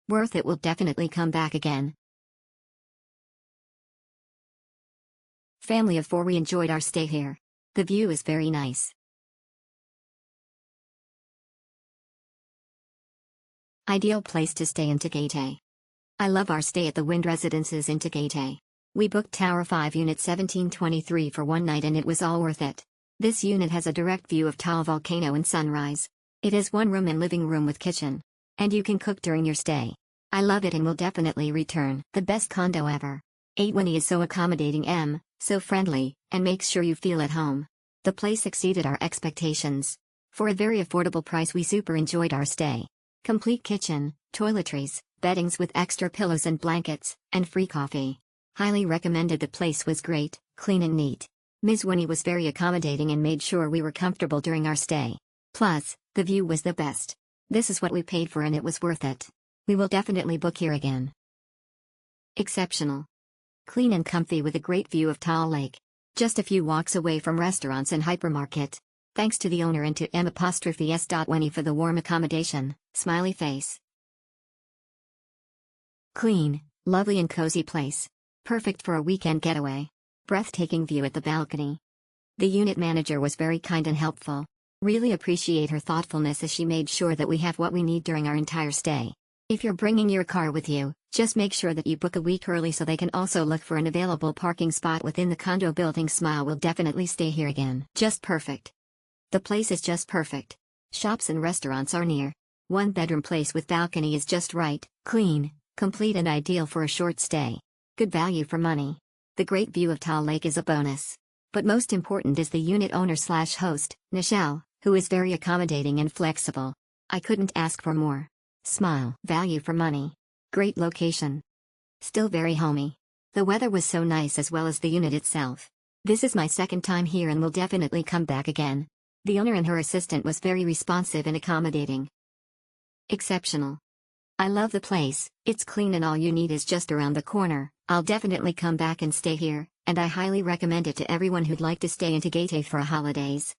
Worth it, will definitely come back again. Family of 4, we enjoyed our stay here. The view is very nice. Ideal place to stay in Tagaytay. I love our stay at the Wind Residences in Tagaytay. We booked Tower 5 Unit 1723 for one night and it was all worth it. This unit has a direct view of Taal Volcano and sunrise. It is one room and living room with kitchen. And you can cook during your stay. I love it and will definitely return. The best condo ever. 820 is so accommodating, so friendly, and makes sure you feel at home. The place exceeded our expectations. For a very affordable price we super enjoyed our stay. Complete kitchen, toiletries, beddings with extra pillows and blankets, and free coffee. Highly recommended. The place was great, clean and neat. Ms. Winnie was very accommodating and made sure we were comfortable during our stay. Plus, the view was the best. This is what we paid for and it was worth it. We will definitely book here again. Exceptional. Clean and comfy with a great view of Taal Lake. Just a few walks away from restaurants and hypermarket. Thanks to the owner and to M'(S.Winnie for the warm accommodation, smiley face. Clean, lovely and cozy place. Perfect for a weekend getaway. Breathtaking view at the balcony. The unit manager was very kind and helpful. Really appreciate her thoughtfulness as she made sure that we have what we need during our entire stay. If you're bringing your car with you, just make sure that you book a week early so they can also look for an available parking spot within the condo building. Smile, will definitely stay here again. Just perfect. The place is just perfect. Shops and restaurants are near. One bedroom place with balcony is just right, clean, complete and ideal for a short stay. Good value for money. The great view of Taal Lake is a bonus. But most important is the unit owner/host, Nichelle, who is very accommodating and flexible. I couldn't ask for more. Smile. Value for money. Great location. Still very homey. The weather was so nice as well as the unit itself. This is my second time here and will definitely come back again. The owner and her assistant was very responsive and accommodating. Exceptional. I love the place, it's clean and all you need is just around the corner. I'll definitely come back and stay here, and I highly recommend it to everyone who'd like to stay in Tagaytay for a holidays.